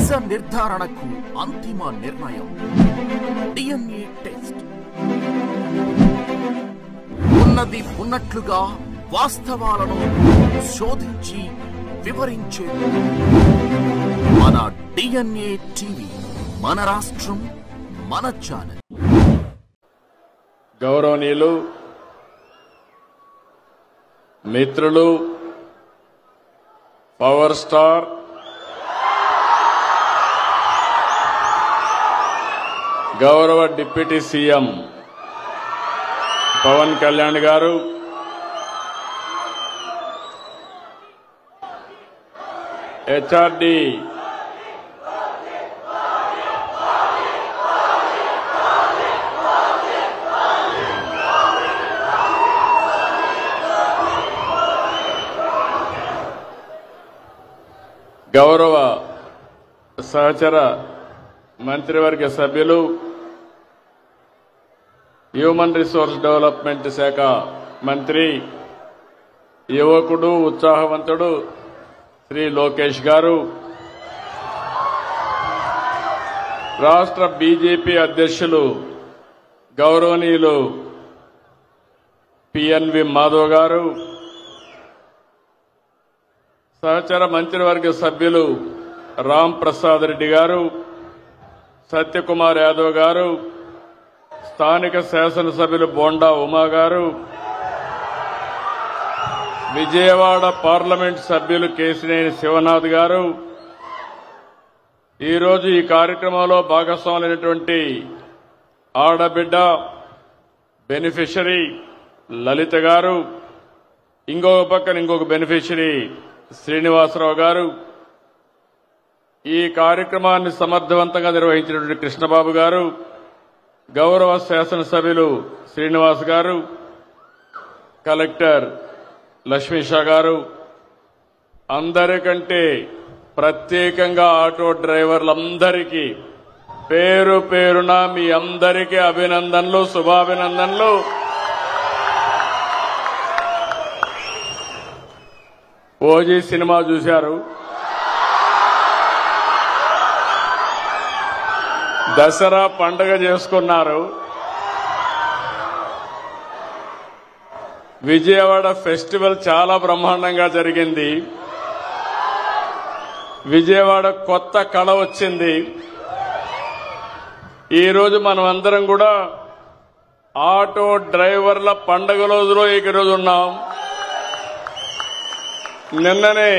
నిజ నిర్ధారణకు అంతిమ నిర్ణయం DNA టెస్ట్. ఉన్నది ఉన్నట్లుగా వాస్తవాలను శోధించి వివరించే మన DNA టీవీ, మన రాష్ట్రం, మన ఛానల్. గౌరవనీయులు, మిత్రులు, పవర్ స్టార్ గౌరవ డిప్యూటీ సీఎం పవన్ కళ్యాణ్ గారు, హెచ్ఆర్డి గౌరవ సహచర మంత్రివర్గ సభ్యులు, హ్యూమన్ రిసోర్స్ డెవలప్మెంట్ శాఖ మంత్రి, యువకుడు, ఉత్సాహవంతుడు శ్రీ లోకేష్ గారు, రాష్ట్ర బీజేపీ అధ్యక్షులు గౌరవనీయులు పిఎన్వి మాధవ్ గారు, సహచర మంత్రివర్గ సభ్యులు రామ్ ప్రసాద్ రెడ్డి గారు, సత్యకుమార్ యాదవ్ గారు, స్థానిక శాసనసభ్యులు బోండా ఉమా గారు, విజయవాడ పార్లమెంట్ సభ్యులు కేశినేని శివనాథ్ గారు, ఈరోజు ఈ కార్యక్రమంలో భాగస్వాములైనటువంటి ఆడబిడ్డ బెనిఫిషరీ లలిత గారు, ఇంకొక పక్కన ఇంకొక బెనిఫిషరీ శ్రీనివాసరావు గారు, ఈ కార్యక్రమాన్ని సమర్థవంతంగా నిర్వహించినటువంటి కృష్ణబాబు గారు, గౌరవ శాసనసభ్యులు శ్రీనివాస్ గారు, కలెక్టర్ లక్ష్మీషా గారు, అందరికంటే ప్రత్యేకంగా ఆటో డ్రైవర్లందరికీ పేరు పేరున మీ అందరికీ అభినందనలు, శుభాభినందనలు. ఓజీ సినిమా చూశారు, దసరా పండుగ చేసుకున్నారు, విజయవాడ ఫెస్టివల్ చాలా బ్రహ్మాండంగా జరిగింది, విజయవాడ కొత్త కళ వచ్చింది. ఈరోజు మనం అందరం కూడా ఆటో డ్రైవర్ల పండుగ రోజులో ఈరోజు ఉన్నాం. నిన్ననే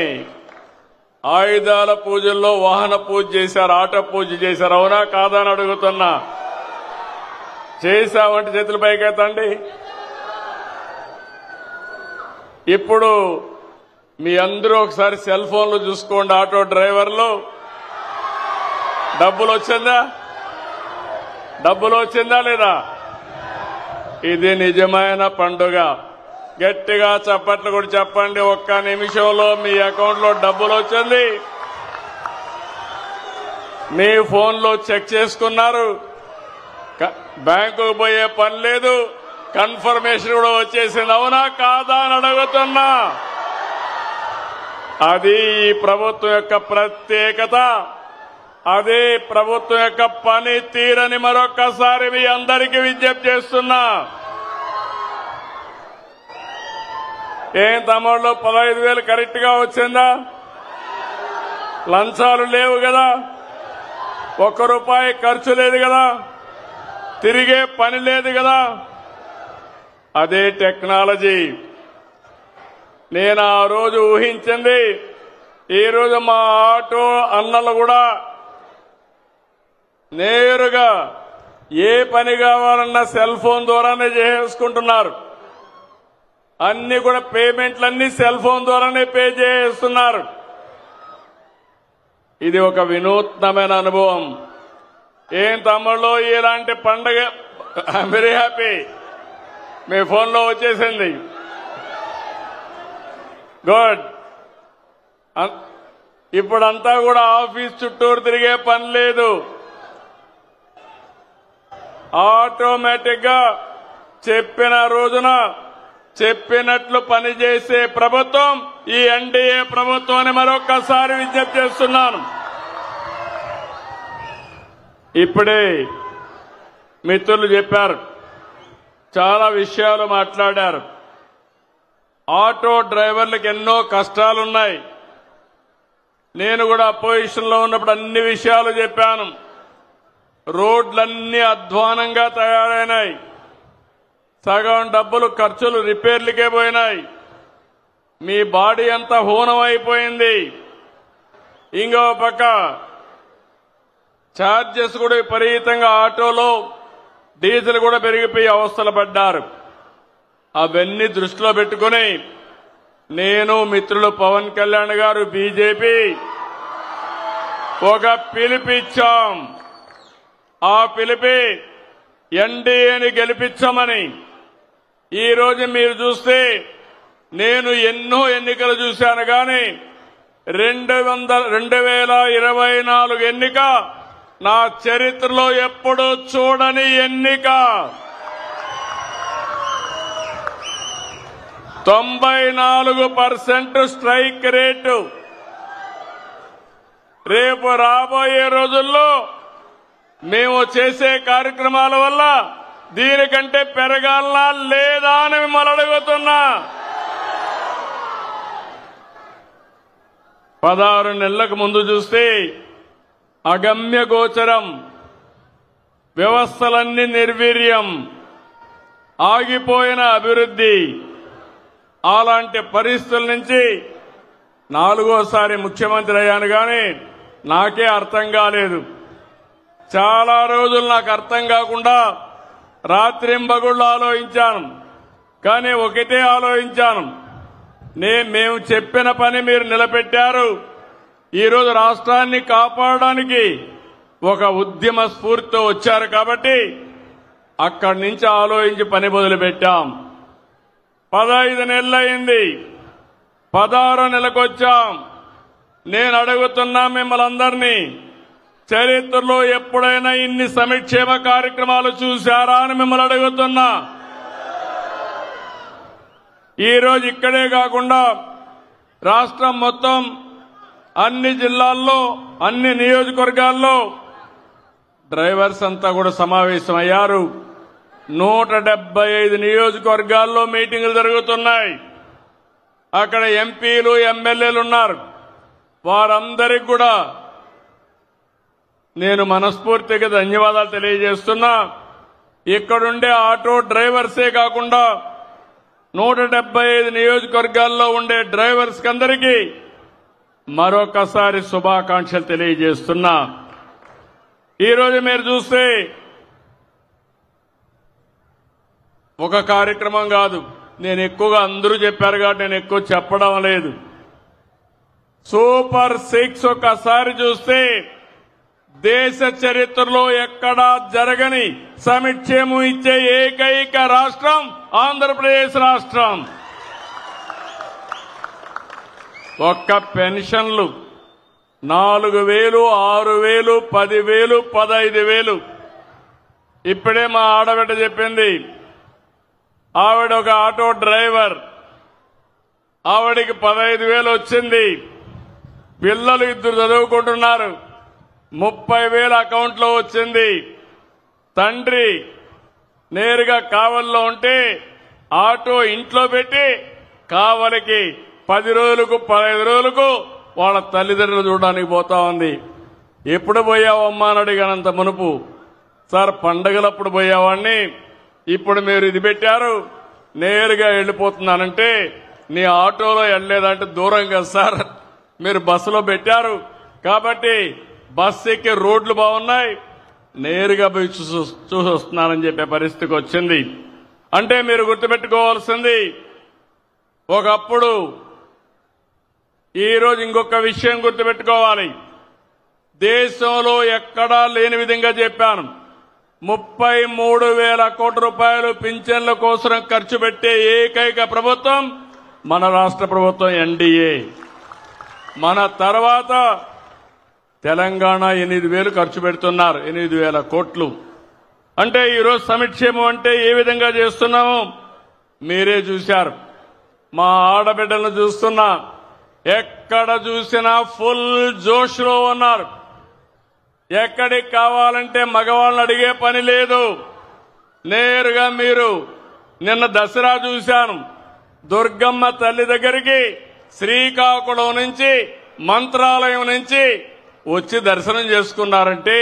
ఆయుధాల పూజల్లో వాహన పూజ చేశారు, ఆటో పూజ చేశారు. అవునా కాదా అని అడుగుతున్నా. చేశామంటే చేతుల పైకెత్తండి. ఇప్పుడు మీ అందరూ ఒకసారి సెల్ ఫోన్లు చూసుకోండి. ఆటో డ్రైవర్లు డబ్బులు వచ్చిందా లేదా? ఇది నిజమైన పండుగ. గట్టిగా చప్పట్లు కూడా చెప్పండి. ఒక్క నిమిషంలో మీ అకౌంట్లో డబ్బులు వచ్చింది, మీ ఫోన్లో చెక్ చేసుకున్నారు, బ్యాంకుకు పోయే పని లేదు, కన్ఫర్మేషన్ కూడా వచ్చేసింది. అవునా కాదా అని అడుగుతున్నా. అది ఈ ప్రభుత్వం యొక్క ప్రత్యేకత, అదే ప్రభుత్వం యొక్క పని తీరని మరొక్కసారి మీ అందరికీ విజ్ఞప్తి చేస్తున్నా. ఏం తమ్ముళ్ళు, 15,000 కరెక్ట్ గా వచ్చిందా? లంచాలు లేవు కదా, ₹1 ఖర్చు లేదు కదా, తిరిగే పని లేదు కదా. అదే టెక్నాలజీ. నేను ఆ రోజు ఊహించింది, ఈరోజు మా ఆటో అన్నలు కూడా నేరుగా ఏ పని కావాలన్నా సెల్ ఫోన్ ద్వారానే చేసుకుంటున్నారు. అన్ని కూడా పేమెంట్లన్నీ సెల్ ఫోన్ ద్వారానే పే చేస్తున్నారు. ఇది ఒక వినూత్నమైన అనుభవం. ఏం తమ్ముళ్ళు, ఇలాంటి పండుగ ఐఎమ్ వెరీ హ్యాపీ. మీ ఫోన్లో వచ్చేసింది. గుడ్. ఇప్పుడంతా కూడా ఆఫీస్ చుట్టూరు తిరిగే పని లేదు. ఆటోమేటిక్ గా చెప్పిన రోజున చెప్పినట్లు పనిచేసే ప్రభుత్వం ఈ ఎన్డీఏ ప్రభుత్వాన్ని మరొక్కసారి విజ్ఞప్తి చేస్తున్నాను. ఇప్పుడే మిత్రులు చెప్పారు, చాలా విషయాలు మాట్లాడారు. ఆటో డ్రైవర్లకు ఎన్నో కష్టాలున్నాయి. నేను కూడా అపోజిషన్లో ఉన్నప్పుడు అన్ని విషయాలు చెప్పాను. రోడ్లన్నీ అధ్వానంగా తయారైనాయి. సగం డబ్బులు ఖర్చులు రిపేర్లకే పోయినాయి. మీ బాడీ అంతా హూనం అయిపోయింది. ఇంకో పక్క ఛార్జెస్ కూడా విపరీతంగా, ఆటోలో డీజిల్ కూడా పెరిగిపోయి అవస్థలు పడ్డారు. అవన్నీ దృష్టిలో పెట్టుకుని నేను, మిత్రులు పవన్ కళ్యాణ్ గారు, బీజేపీ ఒక పిలుపిచ్చాం. ఆ పిలిపి ఎన్డీఏని గెలిపించమని. ఈ రోజు మీరు చూస్తే నేను ఎన్నో ఎన్నికలు చూశాను, కానీ 2024 ఎన్నిక నా చరిత్రలో ఎప్పుడూ చూడని ఎన్నిక. 94% స్ట్రైక్ రేటు. రేపు రాబోయే రోజుల్లో మేము చేసే కార్యక్రమాల వల్ల దీనికంటే పెరగాలనా లేదా అని మిమ్మల్ని అడుగుతున్నా. 16 నెలలకు ముందు చూస్తే అగమ్య గోచరం, వ్యవస్థలన్నీ నిర్వీర్యం, ఆగిపోయిన అభివృద్ధి. అలాంటి పరిస్థితుల నుంచి 4వ సారి ముఖ్యమంత్రి అయ్యాను, కానీ నాకే అర్థం కాలేదు. చాలా రోజులు నాకు అర్థం కాకుండా రాత్రింబగుళ్ళు ఆలోచించాను. కానీ ఒకటే ఆలోచించాను, మేము చెప్పిన పని మీరు నిలబెట్టారు. ఈరోజు రాష్ట్రాన్ని కాపాడడానికి ఒక ఉద్యమ స్ఫూర్తితో వచ్చారు కాబట్టి అక్కడి నుంచి ఆలోచించి పని మొదలుపెట్టాం. 15 నెలలైంది, 16వ నెలకు వచ్చాం. నేను అడుగుతున్నా మిమ్మల్ని అందరినీ, చరిత్రలో ఎప్పుడైనా ఇన్ని సంక్షేమ కార్యక్రమాలు చూశారా అని మిమ్మల్ని అడుగుతున్నా. ఈరోజు ఇక్కడే కాకుండా రాష్ట్రం మొత్తం అన్ని జిల్లాల్లో, అన్ని నియోజకవర్గాల్లో డ్రైవర్స్ అంతా కూడా సమావేశమయ్యారు. 175 నియోజకవర్గాల్లో మీటింగులు జరుగుతున్నాయి. అక్కడ ఎంపీలు, ఎమ్మెల్యేలు ఉన్నారు. వారందరికీ కూడా నేను మనస్ఫూర్తిగా ధన్యవాదాలు తెలియజేస్తున్నా. ఇక్కడుండే ఆటో డ్రైవర్సే కాకుండా 175 నియోజకవర్గాల్లో ఉండే డ్రైవర్స్ అందరికీ మరొకసారి శుభాకాంక్షలు తెలియజేస్తున్నా. ఈరోజు మీరు చూస్తే ఒక కార్యక్రమం కాదు, నేను ఎక్కువగా అందరూ చెప్పారు కాబట్టి నేను ఎక్కువ చెప్పడం లేదు. సూపర్ 6 ఒకసారి చూస్తే దేశ చరిత్రలో ఎక్కడా జరగని సంక్షేమం ఇచ్చే ఏకైక రాష్ట్రం ఆంధ్రప్రదేశ్ రాష్ట్రం. ఒక్క పెన్షన్లు 4,000, 6,000, 10,000, 15,000. ఇప్పుడే మా ఆడబిడ్డ చెప్పింది, ఆవిడ ఒక ఆటో డ్రైవర్, ఆవిడికి 15,000 వచ్చింది. పిల్లలు 2 చదువుకుంటున్నారు, 30,000 అకౌంట్లో వచ్చింది. తండ్రి నేరుగా కావలిలో ఉంటే ఆటో ఇంట్లో పెట్టి కావలికి 10 రోజులకు 15 రోజులకు వాళ్ళ తల్లిదండ్రులు చూడడానికి పోతా ఉంది. ఎప్పుడు పోయావమ్మా అని అడిగానంత మునుపు, సార్ పండగలప్పుడు పోయేవాడిని, ఇప్పుడు మీరు ఇది పెట్టారు నేరుగా వెళ్ళిపోతున్నానంటే, నీ ఆటోలో వెళ్ళలేదంటే దూరం కదా సార్, మీరు బస్సులో పెట్టారు కాబట్టి బస్సు ఎక్కే రోడ్లు బాగున్నాయి, నేరుగా పోయి చూసి వస్తున్నానని చెప్పే పరిస్థితికి వచ్చింది. అంటే మీరు గుర్తుపెట్టుకోవాల్సింది, ఒకప్పుడు ఈరోజు ఇంకొక విషయం గుర్తుపెట్టుకోవాలి. దేశంలో ఎక్కడా లేని విధంగా చెప్పాను, 33,000 కోట్ల రూపాయలు పింఛన్ల కోసం ఖర్చు పెట్టే ఏకైక ప్రభుత్వం మన రాష్ట్ర ప్రభుత్వం ఎన్డీఏ. మన తర్వాత తెలంగాణ 8,000 ఖర్చు పెడుతున్నారు, 8,000 కోట్లు. అంటే ఈరోజు సంక్షేమం అంటే ఏ విధంగా చేస్తున్నామో మీరే చూశారు. మా ఆడబిడ్డలను చూస్తున్నా, ఎక్కడ చూసినా ఫుల్ జోష్లో ఉన్నారు. ఎక్కడికి కావాలంటే మగవాళ్ళని అడిగే పని లేదు. నేరుగా మీరు నిన్న దసరా చూశాను. దుర్గమ్మ తల్లి దగ్గరికి శ్రీకాకుళం నుంచి మంత్రాలయం నుంచి వచ్చి దర్శనం చేసుకున్నారంటే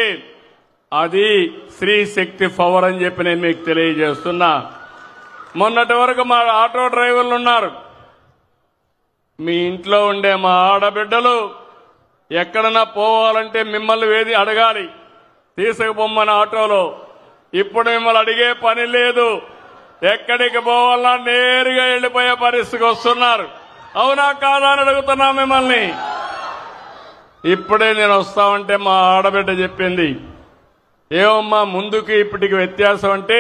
అది స్త్రీ శక్తి పవర్ అని చెప్పి నేను మీకు తెలియజేస్తున్నా. మొన్నటి వరకు మా ఆటో డ్రైవర్లు ఉన్నారు. మీ ఇంట్లో ఉండే మా ఆడబిడ్డలు ఎక్కడన్నా పోవాలంటే మిమ్మల్ని వేది అడగాలి, తీసుకుపోమ్మని ఆటోలో. ఇప్పుడు మిమ్మల్ని అడిగే పని లేదు. ఎక్కడికి పోవాలన్నా నేరుగా వెళ్లిపోయే పరిస్థితికి వస్తున్నారు. అవునా కాదా అని అడుగుతున్నా మిమ్మల్ని. ఇప్పుడే నేను వస్తామంటే మా ఆడబిడ్డ చెప్పింది, ఏమమ్మా ముందుకి ఇప్పటికి వ్యత్యాసం అంటే,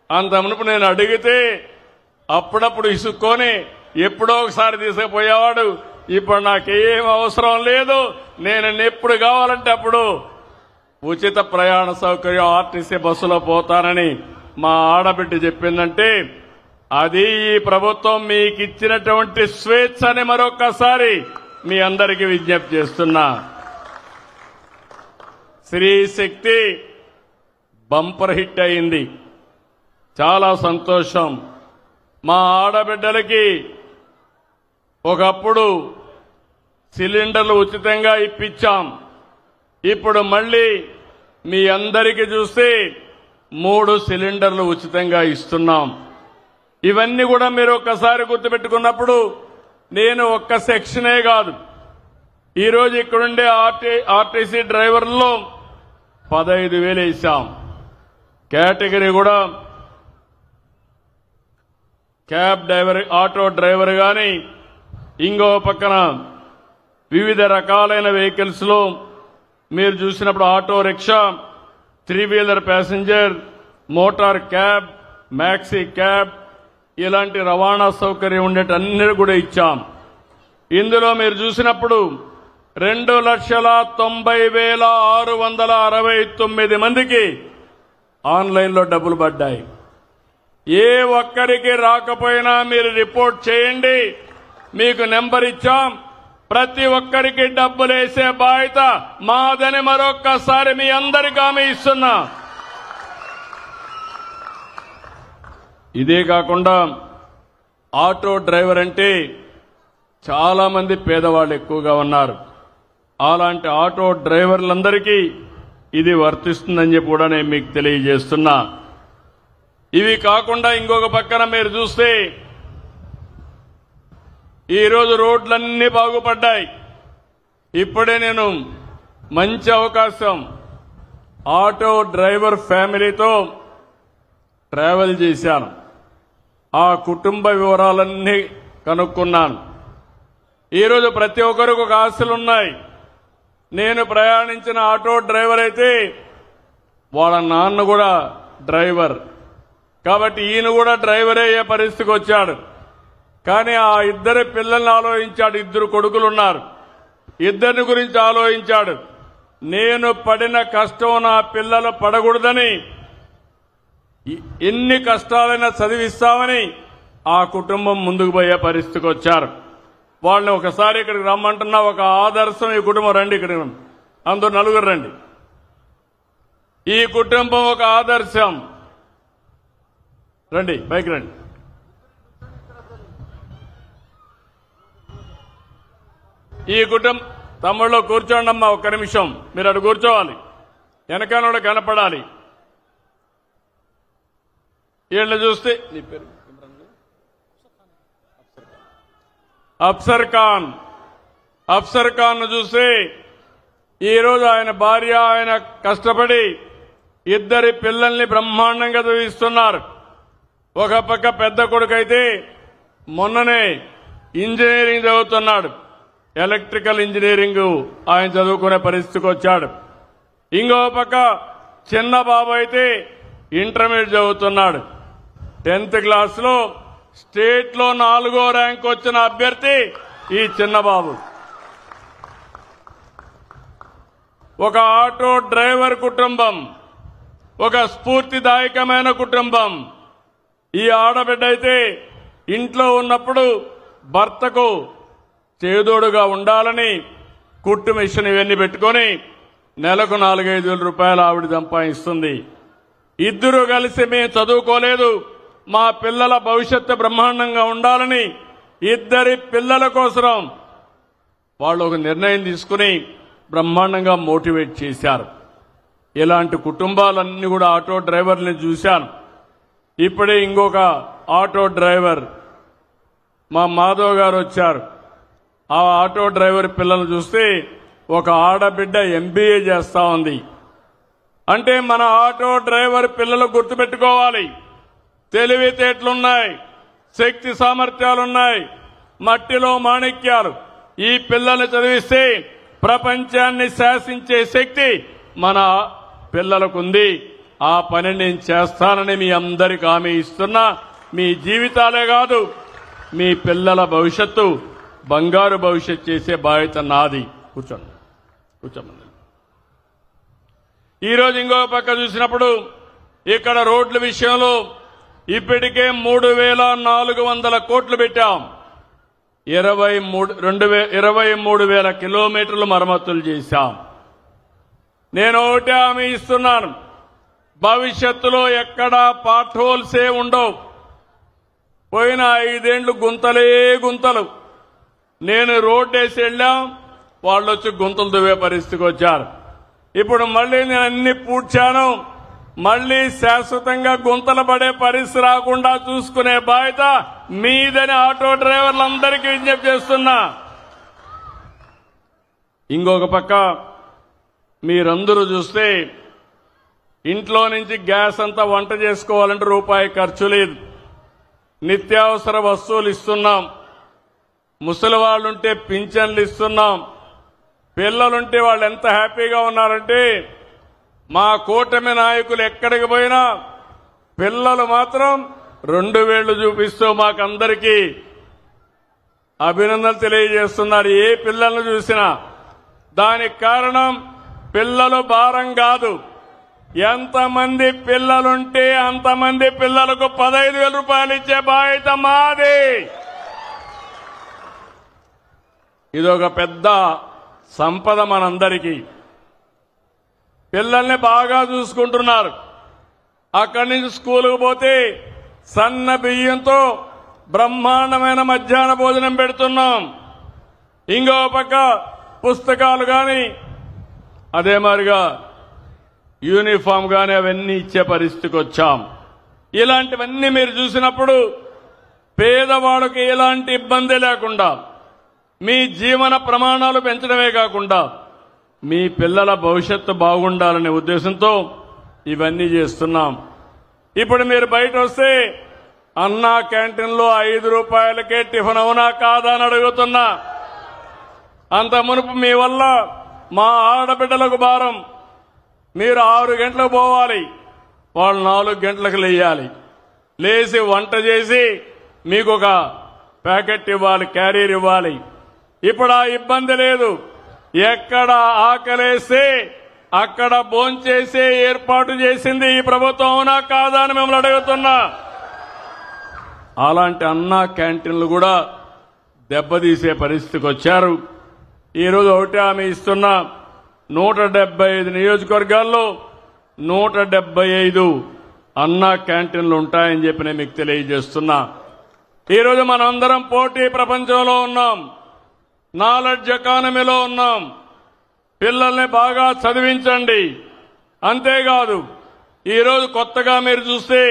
అంత మునుపు నేను అడిగితే అప్పుడప్పుడు ఇసుక్కొని ఎప్పుడో ఒకసారి తీసుకుపోయేవాడు. ఇప్పుడు నాకేం అవసరం లేదు. నేను ఎప్పుడు కావాలంటే అప్పుడు ఉచిత ప్రయాణ సౌకర్యం ఆర్టీసీ బస్సులో పోతానని మా ఆడబిడ్డ చెప్పిందంటే అది ఈ ప్రభుత్వం మీకు ఇచ్చినటువంటి స్వేచ్ఛ అని మరొక్కసారి మీ అందరికీ విజ్ఞప్తి చేస్తున్నా. స్త్రీ శక్తి బంపర్ హిట్ అయింది. చాలా సంతోషం. మా ఆడబిడ్డలకి ఒకప్పుడు సిలిండర్లు ఉచితంగా ఇప్పించాం. ఇప్పుడు మళ్ళీ మీ అందరికీ చూస్తే 3 సిలిండర్లు ఉచితంగా ఇస్తున్నాం. ఇవన్నీ కూడా మీరు ఒక్కసారి గుర్తుపెట్టుకున్నప్పుడు నేను ఒక్క సెక్షనే కాదు, ఈరోజు ఇక్కడుండే ఆర్టీసీ డ్రైవర్లలో 15,000 ఇచ్చాం. కేటగిరీ కూడా క్యాబ్ డ్రైవర్, ఆటో డ్రైవర్ గాని, ఇంకో పక్కన వివిధ రకాలైన వెహికల్స్ లో మీరు చూసినప్పుడు auto rickshaw, three wheeler passenger, motor cab, maxi cab ఇలాంటి రవాణా సౌకర్యం ఉండేటన్నీ కూడా ఇచ్చాం. ఇందులో మీరు చూసినప్పుడు 2,90,669 మందికి ఆన్లైన్లో డబ్బులు పడ్డాయి. ఏ ఒక్కరికి రాకపోయినా మీరు రిపోర్ట్ చేయండి, మీకు నెంబర్ ఇచ్చాం. ప్రతి ఒక్కరికి డబ్బులు వేసే బాధ్యత మాదని మరొక్కసారి మీ అందరికీ హామీ ఇస్తున్నా. ఇదే కాకుండా ఆటో డ్రైవర్ అంటే చాలా మంది పేదవాళ్ళు ఎక్కువగా ఉన్నారు. అలాంటి ఆటో డ్రైవర్లందరికీ ఇది వర్తిస్తుందని చెప్పి కూడా నేను మీకు తెలియజేస్తున్నా. ఇవి కాకుండా ఇంకొక పక్కన మీరు చూస్తే ఈరోజు రోడ్లన్నీ బాగుపడ్డాయి. ఇప్పుడే నేను మంచి అవకాశం ఆటో డ్రైవర్ ఫ్యామిలీతో ట్రావెల్ చేశాను. ఆ కుటుంబ వివరాలన్నీ కనుక్కున్నాను. ఈరోజు ప్రతి ఒక్కరికి ఒక ఆశలున్నాయి. నేను ప్రయాణించిన ఆటో డ్రైవర్ అయితే వాళ్ళ నాన్న కూడా డ్రైవర్ కాబట్టి ఈయన కూడా డ్రైవర్ అయ్యే పరిస్థితికి వచ్చాడు. కానీ ఆ ఇద్దరు పిల్లల్ని ఆలోచించాడు. 2 కొడుకులున్నారు. ఇద్దరిని గురించి ఆలోచించాడు. నేను పడిన కష్టం నా పిల్లలు పడకూడదని ఎన్ని కష్టాలైనా చదివిస్తామని ఆ కుటుంబం ముందుకు పోయే పరిస్థితికి వచ్చారు. వాళ్ళని ఒకసారి ఇక్కడికి రమ్మంటున్నా. ఒక ఆదర్శం ఈ కుటుంబం. రండి ఇక్కడికి, అందరూ 4 రండి. ఈ కుటుంబం ఒక ఆదర్శం. రండి, పైకి రండి. ఈ కుటుంబం తమ్ముళ్ళు కూర్చోండి అమ్మా, ఒక్క నిమిషం మీరు అటు కూర్చోవాలి, వెనకాల కనపడాలి. వీళ్ళు చూస్తే నీ పేరు అఫ్సర్ ఖాన్ చూస్తే ఈరోజు ఆయన భార్య ఆయన కష్టపడి 2 పిల్లల్ని బ్రహ్మాండంగా చదివిస్తున్నారు. ఒక పక్క పెద్ద కొడుకైతే మొన్ననే ఇంజనీరింగ్ చదువుతున్నాడు. ఎలక్ట్రికల్ ఇంజనీరింగ్ ఆయన చదువుకునే పరిస్థితికి వచ్చాడు. ఇంకో పక్క చిన్న బాబు అయితే ఇంటర్మీడియట్ చదువుతున్నాడు. 10th క్లాస్లో స్టేట్ లో 4వ ర్యాంక్ వచ్చిన అభ్యర్థి ఈ చిన్న బాబు. ఒక ఆటో డ్రైవర్ కుటుంబం, ఒక స్ఫూర్తిదాయకమైన కుటుంబం. ఈ ఆడబిడ్డ అయితే ఇంట్లో ఉన్నప్పుడు భర్తకు చేదోడుగా ఉండాలని కుట్టు మిషన్ ఇవన్నీ పెట్టుకొని నెలకు 4-5 రూపాయలు ఆవిడ సంపాదిస్తుంది. ఇద్దరు కలిసి మేము చదువుకోలేదు, మా పిల్లల భవిష్యత్తు బ్రహ్మాండంగా ఉండాలని ఇద్దరి పిల్లల కోసం వాళ్ళు ఒక నిర్ణయం తీసుకుని బ్రహ్మాండంగా మోటివేట్ చేశారు. ఇలాంటి కుటుంబాలన్నీ కూడా ఆటో డ్రైవర్ని చూశాను. ఇప్పుడే ఇంకొక ఆటో డ్రైవర్ మా మాధవ్ గారు వచ్చారు. ఆ ఆటో డ్రైవర్ పిల్లలు చూస్తే ఒక ఆడబిడ్డ MBA చేస్తా ఉంది. అంటే మన ఆటో డ్రైవర్ పిల్లలు గుర్తుపెట్టుకోవాలి, తెలివితేటలున్నాయి, శక్తి సామర్థ్యాలున్నాయి, మట్టిలో మాణిక్యాలు. ఈ పిల్లల్ని చదివిస్తే ప్రపంచాన్ని శాసించే శక్తి మన పిల్లలకుంది. ఆ పని నేను చేస్తానని మీ అందరికి హామీ ఇస్తున్నా. మీ జీవితాలే కాదు, మీ పిల్లల భవిష్యత్తు బంగారు భవిష్యత్తు చేసే బాధ్యత నాది. కూర్చోండి. ఈరోజు ఇంకో పక్క చూసినప్పుడు ఇక్కడ రోడ్ల విషయంలో ఇప్పటికే 3,400 కోట్లు పెట్టాం. 23,000 కిలోమీటర్లు మరమ్మతులు చేశాం. నేను ఒకటే హామీ ఇస్తున్నాను, భవిష్యత్తులో ఎక్కడా పార్ట్ హోల్సే ఉండవు. పోయిన 5 ఏళ్లు గుంతలే గుంతలు. నేను రోడ్డు వేసి వెళ్ళాం, వాళ్ళు వచ్చి గుంతలు దువ్వే పరిస్థితికి వచ్చారు. ఇప్పుడు మళ్లీ నేను అన్ని పూడ్చాను. మళ్లీ శాశ్వతంగా గుంతలు పడే పరిస్థితి రాకుండా చూసుకునే బాధ్యత మీదని ఆటో డ్రైవర్లందరికీ విజ్ఞప్తి చేస్తున్నా. ఇంకొక పక్క మీరందరూ చూస్తే ఇంట్లో నుంచి గ్యాస్ అంతా వంట చేసుకోవాలంటే రూపాయి ఖర్చు లేదు. నిత్యావసర వస్తువులు ఇస్తున్నాం. ముసలి వాళ్ళుంటే పింఛన్లు ఇస్తున్నాం. పిల్లలుంటే వాళ్ళు ఎంత హ్యాపీగా ఉన్నారంటే మా కూటమి నాయకులు ఎక్కడికి పోయినా పిల్లలు మాత్రం 2 వేళ్లు చూపిస్తూ మాకందరికీ అభినందనలు తెలియజేస్తున్నారు. ఏ పిల్లలను చూసినా దానికి కారణం పిల్లలు భారం కాదు. ఎంతమంది పిల్లలుంటే అంతమంది పిల్లలకు 15,000 రూపాయలు ఇచ్చే బాధ్యత మాది. ఇదొక పెద్ద సంపద మనందరికీ. పిల్లల్ని బాగా చూసుకుంటున్నారు. అక్కడి నుంచి స్కూలుకు పోతే సన్న బియ్యంతో బ్రహ్మాండమైన మధ్యాహ్న భోజనం పెడుతున్నాం. ఇంకో పక్క పుస్తకాలు కానీ అదే మాదిరిగా యూనిఫామ్ కానీ అవన్నీ ఇచ్చే పరిస్థితికి వచ్చాం. ఇలాంటివన్నీ మీరు చూసినప్పుడు పేదవాళ్ళకి ఎలాంటి ఇబ్బంది లేకుండా మీ జీవన ప్రమాణాలు పెంచడమే కాకుండా మీ పిల్లల భవిష్యత్తు బాగుండాలనే ఉద్దేశంతో ఇవన్నీ చేస్తున్నాం. ఇప్పుడు మీరు బయట వస్తే అన్నా క్యాంటీన్లో 5 రూపాయలకే టిఫిన్ అవునా కాదా అని అడుగుతున్నా. అంత మునుపు మీ వల్ల మా ఆడబిడ్డలకు భారం. మీరు 6 గంటలకు పోవాలి, వాళ్ళు 4 గంటలకు లేయాలి. లేచి వంట చేసి మీకు ఒక ప్యాకెట్ ఇవ్వాలి, క్యారియర్ ఇవ్వాలి. ఇప్పుడు ఆ ఇబ్బంది లేదు. ఎక్కడ ఆకలేస్తే అక్కడ భోంచేసే ఏర్పాటు చేసింది ఈ ప్రభుత్వం అవునా కాదా అని మిమ్మల్ని అడుగుతున్నా. అలాంటి అన్నా క్యాంటీన్లు కూడా దెబ్బతీసే పరిస్థితికి వచ్చారు. ఈరోజు ఒకటే హామీ ఇస్తున్నా, 175 నియోజకవర్గాల్లో 175 అన్నా క్యాంటీన్లు ఉంటాయని చెప్పి నేను మీకు తెలియజేస్తున్నా. ఈరోజు మనందరం పోటీ ప్రపంచంలో ఉన్నాం, నాలెడ్జ్ ఎకానమీలో ఉన్నాం. పిల్లల్ని బాగా చదివించండి. అంతేకాదు ఈరోజు కొత్తగా మీరు చూస్తే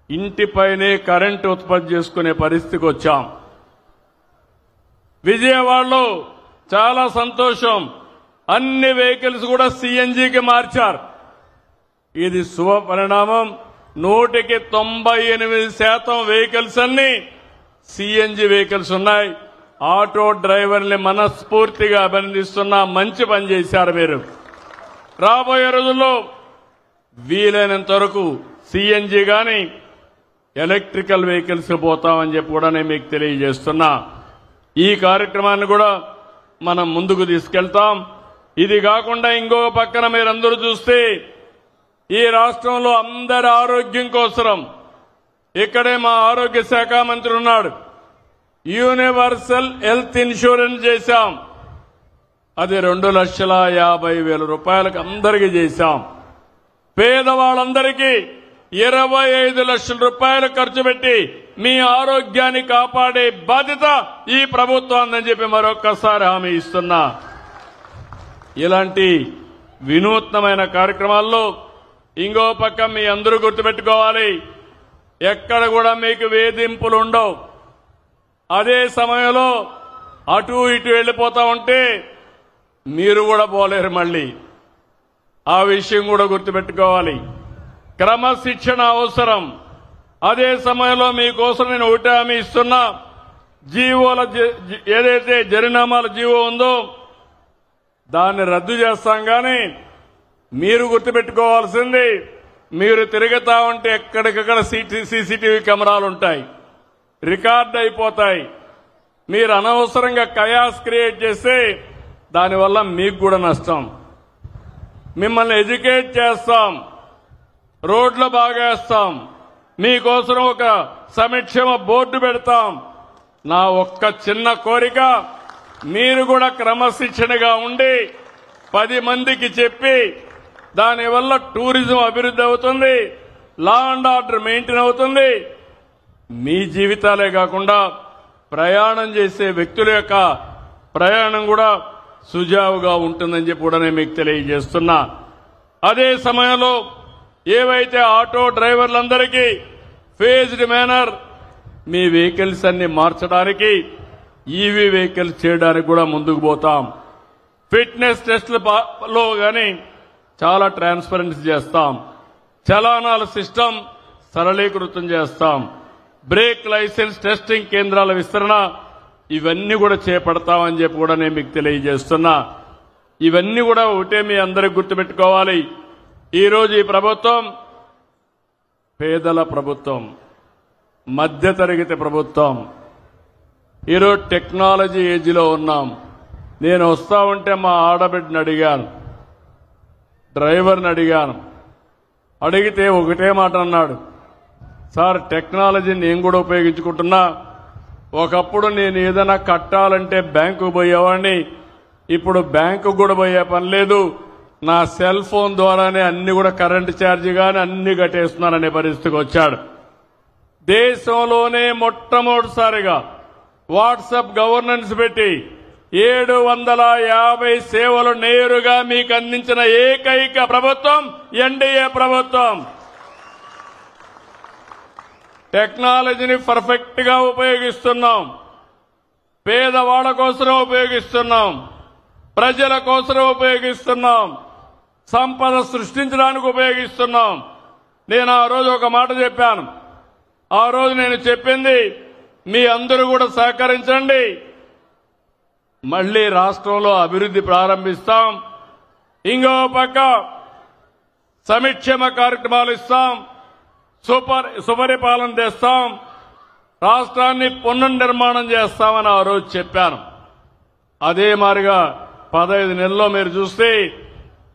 ఇంటిపైనే కరెంటు ఉత్పత్తి చేసుకునే పరిస్థితికి వచ్చాం. విజయవాడలో చాలా సంతోషం, అన్ని వెహికల్స్ కూడా CNGకి మార్చారు. ఇది శుభ పరిణామం. 198% వెహికల్స్ అన్ని CNG వెహికల్స్ ఉన్నాయి. ఆటో డ్రైవర్ని మనస్ఫూర్తిగా అభినందిస్తున్నా. మంచి పని చేశారు మీరు. రాబోయే రోజుల్లో వీలైనంత వరకు CNG గాని ఎలక్ట్రికల్ వెహికల్స్ పోతామని చెప్పి కూడా నేను మీకు తెలియజేస్తున్నా. ఈ కార్యక్రమాన్ని కూడా మనం ముందుకు తీసుకెళ్తాం. ఇది కాకుండా ఇంకొక పక్కన మీరందరూ చూస్తే ఈ రాష్ట్రంలో అందరి ఆరోగ్యం కోసం ఇక్కడే మా ఆరోగ్య శాఖ మంత్రి ఉన్నాడు. యూనివర్సల్ హెల్త్ ఇన్సూరెన్స్ చేశాం. అది 2,50,000 రూపాయలకు అందరికీ చేశాం. పేదవాళ్ళందరికీ 25 లక్షల రూపాయలు ఖర్చు పెట్టి మీ ఆరోగ్యాన్ని కాపాడే బాధ్యత ఈ ప్రభుత్వం అని చెప్పి మరొక్కసారి హామీ ఇస్తున్నా. ఇలాంటి వినూత్నమైన కార్యక్రమాల్లో ఇంకో పక్క మీ అందరూ గుర్తుపెట్టుకోవాలి, ఎక్కడ కూడా మీకు వేధింపులు ఉండవు. అదే సమయంలో అటు ఇటు వెళ్లిపోతా ఉంటే మీరు కూడా పోలేరు. మళ్ళీ ఆ విషయం కూడా గుర్తుపెట్టుకోవాలి. క్రమశిక్షణ అవసరం. అదే సమయంలో మీకోసం నేను ఒకటి హామీ ఇస్తున్నా, జీవోల ఏదైతే జరినామాల జీవో ఉందో దాన్ని రద్దు చేస్తాం. కానీ మీరు గుర్తుపెట్టుకోవాల్సింది, మీరు తిరుగుతా ఉంటే ఎక్కడికక్కడ సీసీటీవీ కెమెరాలు ఉంటాయి, రికార్డ్ అయిపోతాయి. మీరు అనవసరంగా కయాస్ క్రియేట్ చేస్తే దానివల్ల మీకు కూడా నష్టం. మిమ్మల్ని ఎడ్యుకేట్ చేస్తాం, రోడ్లు బాగేస్తాం, మీకోసం ఒక సంక్షేమ బోర్డు పెడతాం. నా ఒక్క చిన్న కోరిక, మీరు కూడా క్రమశిక్షణగా ఉండి 10 మందికి చెప్పి దానివల్ల టూరిజం అభివృద్ధి అవుతుంది, లా అండ్ ఆర్డర్ మెయింటైన్ అవుతుంది. మీ జీవితాలే కాకుండా ప్రయాణం చేసే వ్యక్తుల యొక్క ప్రయాణం కూడా సుజావుగా ఉంటుందని చెప్పి కూడా నేను మీకు తెలియజేస్తున్నా. అదే సమయంలో ఏవైతే ఆటో డ్రైవర్లందరికీ ఫేజ్డ్ మేనర్ మీ వెహికల్స్ అన్ని మార్చడానికి, ఈవీ వెహికల్స్ చేయడానికి కూడా ముందుకు పోతాం. ఫిట్నెస్ టెస్టులలో కానీ చాలా ట్రాన్స్పరెన్సీ చేస్తాం. చలానాల సిస్టమ్ సరళీకృతం చేస్తాం. బ్రేక్ లైసెన్స్ టెస్టింగ్ కేంద్రాల విస్తరణ, ఇవన్నీ కూడా చేపడతామని చెప్పి కూడా నేను మీకు తెలియజేస్తున్నా. ఇవన్నీ కూడా ఒకటే మీ అందరికి గుర్తుపెట్టుకోవాలి. ఈరోజు ఈ ప్రభుత్వం పేదల ప్రభుత్వం, మధ్యతరగతి ప్రభుత్వం. ఈరోజు టెక్నాలజీ ఏజ్లో ఉన్నాం. నేను వస్తా ఉంటే మా ఆడబిడ్డని అడిగాను, డ్రైవర్ని అడిగాను. అడిగితే ఒకటే మాట అన్నాడు, సార్ టెక్నాలజీని నేను కూడా ఉపయోగించుకుంటున్నా. ఒకప్పుడు నేను ఏదైనా కట్టాలంటే బ్యాంకుకు పోయేవాడిని, ఇప్పుడు బ్యాంకు కూడా పోయే పని లేదు, నా సెల్ ఫోన్ ద్వారానే అన్ని కూడా కరెంటు ఛార్జీ కానీ అన్ని కట్టేస్తున్నాననే పరిస్థితికి వచ్చాడు. దేశంలోనే మొట్టమొదటిసారిగా వాట్సాప్ గవర్నెన్స్ పెట్టి 750 సేవలు నేరుగా మీకు అందించిన ఏకైక ప్రభుత్వం ఎన్డీఏ ప్రభుత్వం. టెక్నాలజీని పర్ఫెక్ట్ గా ఉపయోగిస్తున్నాం. పేదవాళ్ల కోసం ఉపయోగిస్తున్నాం, ప్రజల కోసం ఉపయోగిస్తున్నాం, సంపద సృష్టించడానికి ఉపయోగిస్తున్నాం. నేను ఆ రోజు ఒక మాట చెప్పాను. ఆ రోజు నేను చెప్పింది, మీ అందరూ కూడా సహకరించండి, మళ్లీ రాష్ట్రంలో అభివృద్ధి ప్రారంభిస్తాం. ఇంకో పక్క సంక్షేమ కార్యక్రమాలు ఇస్తాం, సుపరిపాలన తెస్తాం, రాష్ట్రాన్ని పునర్నిర్మాణం చేస్తామని ఆ రోజు చెప్పాను. అదే మాదిరిగా 15 నెలల్లో మీరు చూస్తే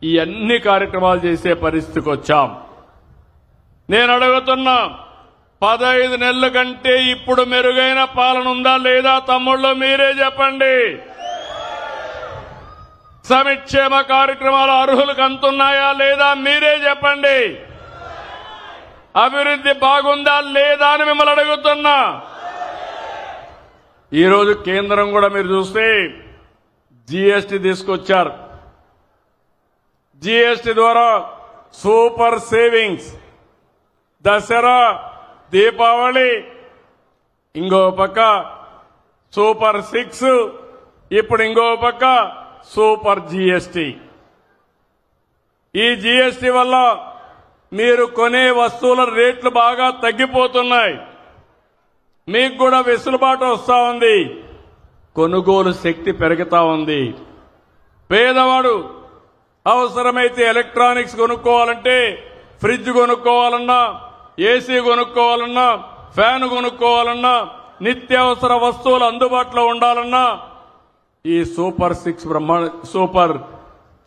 ఈ అన్ని కార్యక్రమాలు చేసే పరిస్థితికి వచ్చాం. నేను అడుగుతున్నా, 15 నెలల కంటే ఇప్పుడు మెరుగైన పాలన ఉందా లేదా? తమ్ముళ్ళు మీరే చెప్పండి. సంక్షేమ కార్యక్రమాలు అర్హులకు అందుతున్నాయా లేదా? మీరే చెప్పండి. అభివృద్ధి బాగుందా లేదా అని మిమ్మల్ని అడుగుతున్నా. ఈరోజు కేంద్రం కూడా మీరు చూస్తే జీఎస్టీ తీసుకొచ్చారు. జీఎస్టీ ద్వారా సూపర్ సేవింగ్స్, దసరా, దీపావళి, ఇంకో పక్క సూపర్ 6, ఇప్పుడు ఇంకో పక్క సూపర్ జీఎస్టీ. ఈ జీఎస్టీ వల్ల మీరు కొనే వస్తువుల రేట్లు బాగా తగ్గిపోతున్నాయి. మీకు కూడా వెసులుబాటు వస్తా ఉంది, కొనుగోలు శక్తి పెరుగుతా ఉంది. పేదవాడు అవసరమైతే ఎలక్ట్రానిక్స్ కొనుక్కోవాలంటే, ఫ్రిడ్జ్ కొనుక్కోవాలన్నా, ఏసీ కొనుక్కోవాలన్నా, ఫ్యాన్ కొనుక్కోవాలన్నా, నిత్యావసర వస్తువులు అందుబాటులో ఉండాలన్నా ఈ సూపర్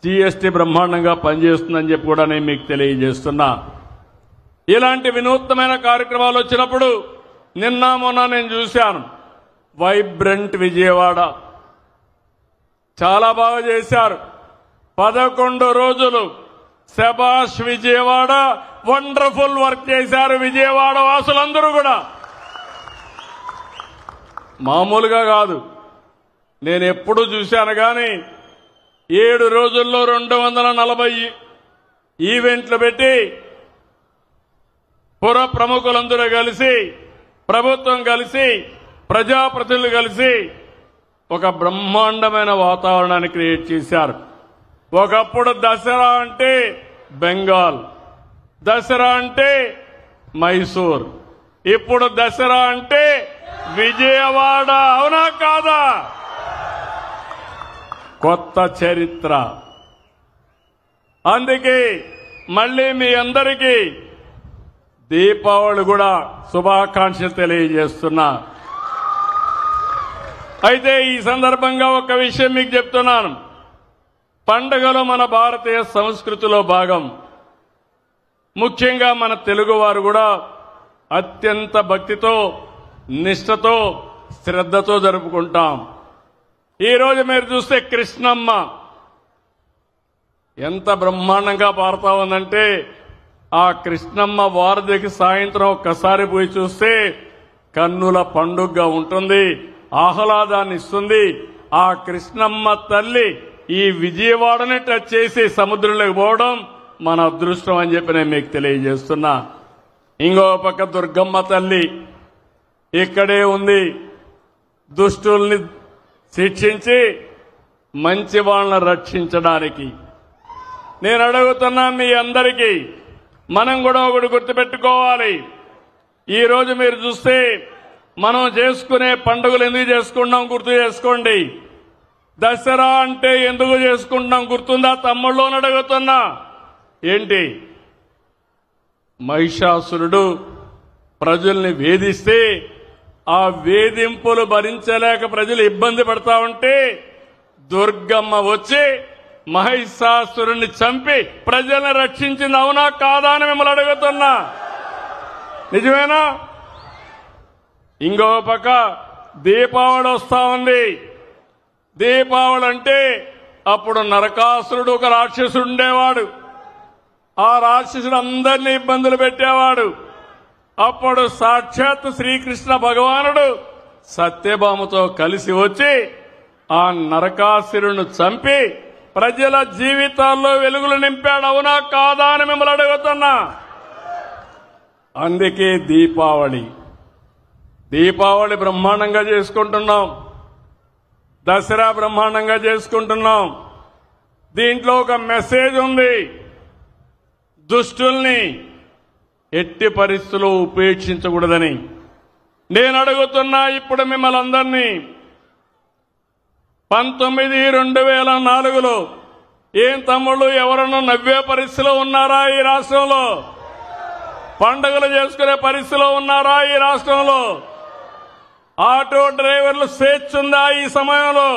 జీఎస్టీ బ్రహ్మాండంగా పనిచేస్తుందని చెప్పి కూడా నేను మీకు తెలియజేస్తున్నా. ఇలాంటి వినూత్నమైన కార్యక్రమాలు వచ్చినప్పుడు నిన్న మొన్న నేను చూశాను. వైబ్రెంట్ విజయవాడ, చాలా బాగా చేశారు. 11 రోజులు శబాష్ విజయవాడ, వండర్ఫుల్ వర్క్ చేశారు విజయవాడ వాసులందరూ కూడా. మామూలుగా కాదు, నేను ఎప్పుడు చూశాను కానీ 7 రోజుల్లో 240 ఈవెంట్లు పెట్టి పుర ప్రముఖులందరూ కలిసి, ప్రభుత్వం కలిసి, ప్రజాప్రతినిధులు కలిసి ఒక బ్రహ్మాండమైన వాతావరణాన్ని క్రియేట్ చేశారు. ఒకప్పుడు దసరా అంటే బెంగాల్, దసరా అంటే మైసూర్, ఇప్పుడు దసరా అంటే విజయవాడ. అవునా కాదా? కొత్త చరిత్ర. అందుకే మళ్ళీ మీ అందరికీ దీపావళి కూడా శుభాకాంక్షలు తెలియజేస్తున్నా. అయితే ఈ సందర్భంగా ఒక విషయం మీకు చెప్తున్నాను. పండుగలు మన భారతీయ సంస్కృతిలో భాగం. ముఖ్యంగా మన తెలుగువారు కూడా అత్యంత భక్తితో, నిష్ఠతో, శ్రద్ధతో జరుపుకుంటాం. ఈరోజు మీరు చూస్తే కృష్ణమ్మ ఎంత బ్రహ్మాండంగా పారుతా ఉందంటే, ఆ కృష్ణమ్మ వారధికి సాయంత్రం ఒక్కసారి పోయి చూస్తే కన్నుల పండుగగా ఉంటుంది, ఆహ్లాదాన్ని ఇస్తుంది. ఆ కృష్ణమ్మ తల్లి ఈ విజయవాడని టచ్ చేసి సముద్రంలోకి పోవడం మన అదృష్టం అని చెప్పి నేను మీకు తెలియజేస్తున్నా. ఇంకో పక్క దుర్గమ్మ తల్లి ఇక్కడే ఉంది. దుష్టుల్ని శిక్షించి మంచి వాళ్ళని రక్షించడానికి. నేను అడుగుతున్నా మీ అందరికీ, మనం కూడా ఒకటి గుర్తుపెట్టుకోవాలి. ఈ రోజు మీరు చూస్తే మనం చేసుకునే పండుగలు ఎందుకు చేసుకుంటాం గుర్తు చేసుకోండి. దసరా అంటే ఎందుకు చేసుకుంటాం గుర్తుందా తమ్ముళ్ళు అని అడుగుతున్నా. ఏంటి? మహిషాసురుడు ప్రజల్ని వేధిస్తే ఆ వేధింపులు భరించలేక ప్రజలు ఇబ్బంది పడతా ఉంటే దుర్గమ్మ వచ్చి మహిషాసురుణ్ణి చంపి ప్రజల్ని రక్షించింది. అవునా కాదా అని మిమ్మల్ని అడుగుతున్నా. నిజమేనా? ఇంకో పక్క దీపావళి వస్తా ఉంది. దీపావళి అంటే అప్పుడు నరకాసురుడు ఒక రాక్షసుడు ఉండేవాడు. ఆ రాక్షసుడు అందరినీ ఇబ్బందులు పెట్టేవాడు. అప్పుడు సాక్షాత్ శ్రీకృష్ణ భగవానుడు సత్యభామతో కలిసి వచ్చి ఆ నరకాసురుని చంపి ప్రజల జీవితాల్లో వెలుగులు నింపాడు. అవునా కాదా అని మిమ్మల్ని అడుగుతున్నా. అందుకే దీపావళి బ్రహ్మాండంగా చేసుకుంటున్నాం. దసరా బ్రహ్మాండంగా చేసుకుంటున్నాం. దీంట్లో ఒక మెసేజ్ ఉంది. దుష్టుల్ని ఎట్టి పరిస్థితుల్లో ఉపేక్షించకూడదని నేను అడుగుతున్నా ఇప్పుడు మిమ్మల్ని అందరినీ. 19/2004లో ఏం తమ్ముళ్ళు ఎవరన్నా నవ్వే పరిస్థితిలో ఉన్నారా ఈ రాష్ట్రంలో? పండుగలు చేసుకునే పరిస్థితిలో ఉన్నారా ఈ రాష్ట్రంలో? ఆటో డ్రైవర్లు స్వేచ్ఛ ఉందా ఈ సమయంలో?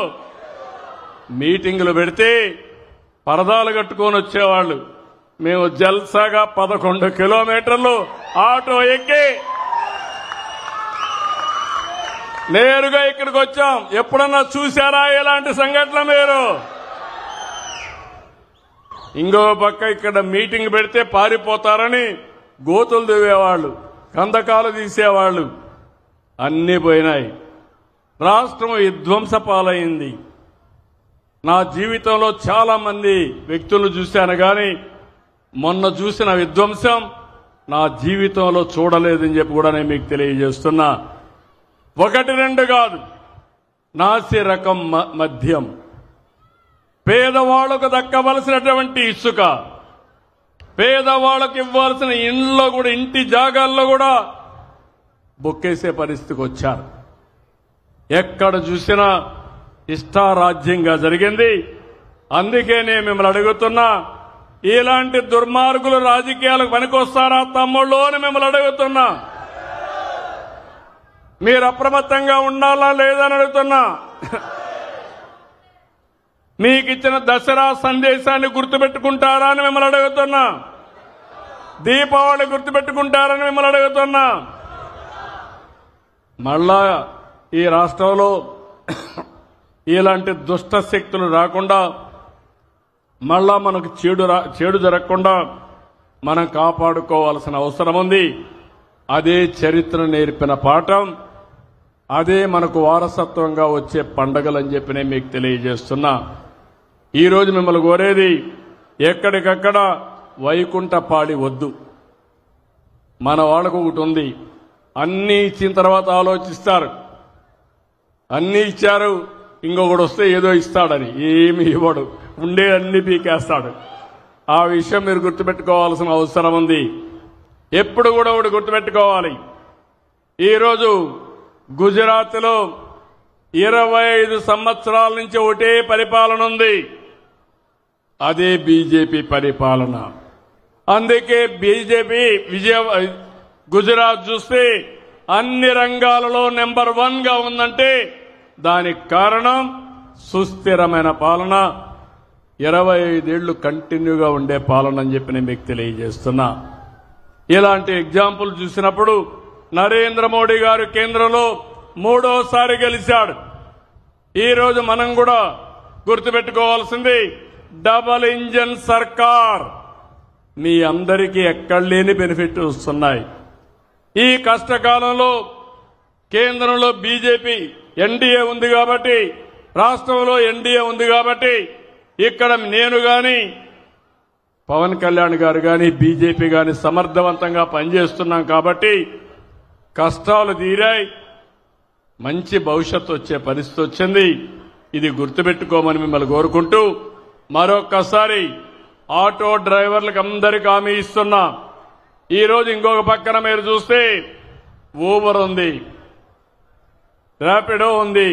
మీటింగులు పెడితే పరదాలు కట్టుకొని వచ్చేవాళ్ళు. మేము జల్సాగా 11 కిలోమీటర్లు ఆటో ఎక్కి నేరుగా ఇక్కడికి వచ్చాం. ఎప్పుడన్నా చూశారా ఇలాంటి సంఘటన మీరు? ఇంకో పక్క ఇక్కడ మీటింగ్ పెడితే పారిపోతారని గోతులు దివేవాళ్ళు, కందకాలు తీసేవాళ్ళు. అన్నీ పోయినాయి. రాష్ట్రం విధ్వంస పాలైంది. నా జీవితంలో చాలా మంది వ్యక్తులు చూశాను కానీ మొన్న చూసిన విధ్వంసం నా జీవితంలో చూడలేదని చెప్పి కూడా నేను మీకు తెలియజేస్తున్నా. 1-2 కాదు, నాసి రకం మద్యం, పేదవాళ్లకు దక్కవలసినటువంటి ఇసుక, పేదవాళ్లకు ఇవ్వాల్సిన ఇంట్లో కూడా, ఇంటి జాగాల్లో కూడా బొక్కేసే పరిస్థితికి వచ్చారు. ఎక్కడ చూసినా ఇష్టారాజ్యంగా జరిగింది. అందుకే నేను మిమ్మల్ని అడుగుతున్నా, ఇలాంటి దుర్మార్గులు రాజకీయాలకు పనికొస్తారా తమ్ముళ్ళు అని మిమ్మల్ని అడుగుతున్నా. మీరు అప్రమత్తంగా ఉండాలా లేదని అడుగుతున్నా. మీకు ఇచ్చిన దసరా సందేశాన్ని గుర్తుపెట్టుకుంటారా అని మిమ్మల్ని అడుగుతున్నా. దీపావళి గుర్తుపెట్టుకుంటారని మిమ్మల్ని అడుగుతున్నా. మళ్ళా ఈ రాష్ట్రంలో ఇలాంటి దుష్ట శక్తులు రాకుండా మళ్ళా మనకు చెడు జరగకుండా మనం కాపాడుకోవాల్సిన అవసరం ఉంది. అదే చరిత్ర నేర్పిన పాఠం, అదే మనకు వారసత్వంగా వచ్చే పండగలని చెప్పి నేను మీకు తెలియజేస్తున్నా. ఈరోజు మిమ్మల్ని కోరేది, ఎక్కడికక్కడ వైకుంఠపాడి వద్దు. మన వాళ్ళకు ఒకటి ఉంది, అన్నీ ఇచ్చిన తర్వాత ఆలోచిస్తారు. అన్నీ ఇచ్చారు, ఇంకొకటి వస్తే ఏదో ఇస్తాడని. ఏమి ఇవ్వడు, ఉండే అన్ని పీకేస్తాడు. ఆ విషయం మీరు గుర్తుపెట్టుకోవాల్సిన అవసరం ఉంది. ఎప్పుడు కూడా ఒకటి గుర్తుపెట్టుకోవాలి. ఈరోజు గుజరాత్లో 25 సంవత్సరాల నుంచి ఒకటే పరిపాలన ఉంది, అదే బీజేపీ పరిపాలన. అందుకే బీజేపీ గుజరాత్ చూస్తే అన్ని రంగాలలో నెంబర్ 1 గా ఉందంటే దానికి కారణం సుస్థిరమైన పాలన, 25 ఏళ్లు కంటిన్యూగా ఉండే పాలన అని చెప్పి నేను మీకు తెలియజేస్తున్నా. ఇలాంటి ఎగ్జాంపుల్ చూసినప్పుడు నరేంద్ర మోడీ గారు కేంద్రంలో 3వ సారి గెలిచాడు. ఈరోజు మనం కూడా గుర్తుపెట్టుకోవాల్సింది, డబల్ ఇంజన్ సర్కార్ మీ అందరికీ ఎక్కడ లేని బెనిఫిట్ వస్తున్నాయి. ఈ కష్టకాలంలో కేంద్రంలో బీజేపీ ఎన్డీఏ ఉంది కాబట్టి, రాష్ట్రంలో ఎన్డీఏ ఉంది కాబట్టి, ఇక్కడ నేను గాని పవన్ కళ్యాణ్ గారు గాని బీజేపీ గాని సమర్థవంతంగా పనిచేస్తున్నాం కాబట్టి కష్టాలు తీరాయి, మంచి భవిష్యత్తు వచ్చే పరిస్థితి వచ్చింది. ఇది గుర్తుపెట్టుకోమని మిమ్మల్ని కోరుకుంటూ మరొక్కసారి ఆటో డ్రైవర్లకు అందరికీ హామీ ఇస్తున్నా. ఈరోజు ఇంకొక పక్కన మీరు చూస్తే ఊబర్ ఉంది, ర్యాపిడో ఉంది.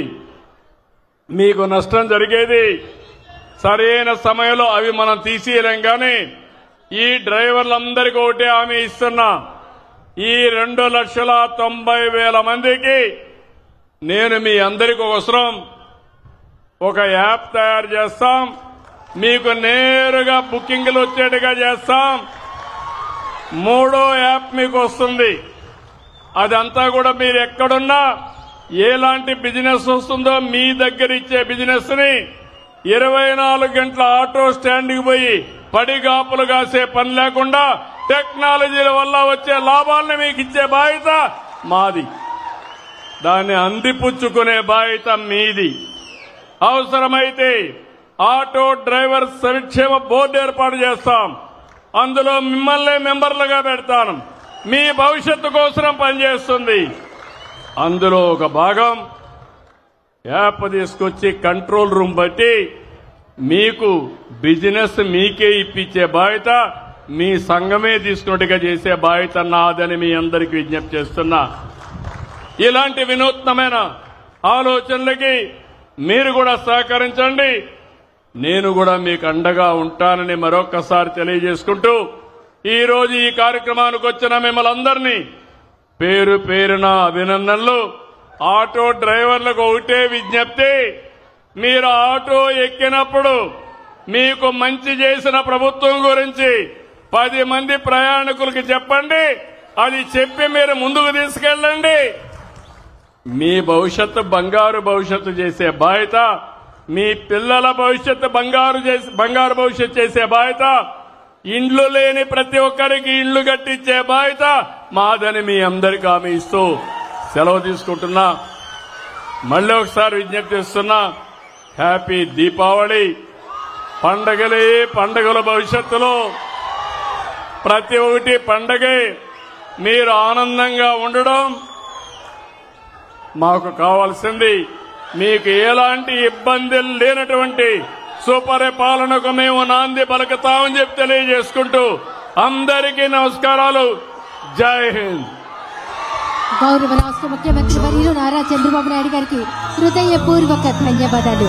మీకు నష్టం జరిగేది సరైన సమయంలో అవి మనం తీసేయలేం. కానీ ఈ డ్రైవర్లందరికీ ఒకటే హామీ ఇస్తున్నా, ఈ 2,90,000 మందికి నేను మీ అందరికీ అవసరం ఒక యాప్ తయారు చేస్తాం, మీకు నేరుగా బుకింగ్లు వచ్చేట్టుగా చేస్తాం. 3వ యాప్ మీకు వస్తుంది. అదంతా కూడా మీరు ఎక్కడున్నా ఎలాంటి బిజినెస్ వస్తుందో మీ దగ్గర ఇచ్చే బిజినెస్ ని 24 గంటల ఆటో స్టాండ్కి పోయి పడిగాపులు కాసే పని లేకుండా టెక్నాలజీల వల్ల వచ్చే లాభాలను మీకు ఇచ్చే బాధ్యత మాది, దాన్ని అందిపుచ్చుకునే బాధ్యత మీది. అవసరమైతే ఆటో డ్రైవర్ సంక్షేమ బోర్డు ఏర్పాటు చేస్తాం, అందులో మిమ్మల్ని మెంబర్లుగా పెడతాను. మీ భవిష్యత్తు కోసం పనిచేస్తుంది. అందులో ఒక భాగం యాప్ తీసుకొచ్చి కంట్రోల్ రూమ్ బట్టి మీకు బిజినెస్ మీకే ఇప్పించే బాధ్యత, మీ సంఘమే తీసుకున్నట్టుగా చేసే బాధ్యత నాదని మీ అందరికీ విజ్ఞప్తి చేస్తున్నా. ఇలాంటి వినూత్నమైన ఆలోచనలకి మీరు కూడా సహకరించండి. నేను కూడా మీకు అండగా ఉంటానని మరొకసారి తెలియజేసుకుంటూ, ఈరోజు ఈ కార్యక్రమానికి వచ్చిన మిమ్మల్ని అందరినీ పేరు పేరున అభినందనలు. ఆటో డ్రైవర్లకు ఒకటే విజ్ఞప్తి, మీరు ఆటో ఎక్కినప్పుడు మీకు మంచి చేసిన ప్రభుత్వం గురించి 10 మంది ప్రయాణికులకు చెప్పండి. అది చెప్పి మీరు ముందుకు తీసుకెళ్ళండి. మీ భవిష్యత్తు బంగారు భవిష్యత్తు చేసే బాధ్యత, మీ పిల్లల భవిష్యత్తు బంగారు భవిష్యత్తు చేసే బాధ్యత, ఇండ్లు లేని ప్రతి ఒక్కరికి ఇండ్లు కట్టించే బాధ్యత మాదని మీ అందరికీ హామీ ఇస్తూ సెలవు తీసుకుంటున్నా. మళ్ళీ ఒకసారి విజ్ఞప్తి చేస్తున్నా, హ్యాపీ దీపావళి. పండగలే పండగల భవిష్యత్తులో ప్రతి ఒక్కటి పండగే. మీరు ఆనందంగా ఉండడం మాకు కావాల్సింది. మీకు ఎలాంటి ఇబ్బందులు లేనటువంటి సుపరిపాలనకు మేము నాంది పలుకుతామని చెప్పి తెలియజేసుకుంటూ అందరికీ నమస్కారాలు. జై హింద్. గౌరవ రాష్ట్ర ముఖ్యమంత్రి వర్యులు నారా చంద్రబాబు నాయుడు గారికి హృదయపూర్వక ధన్యవాదాలు.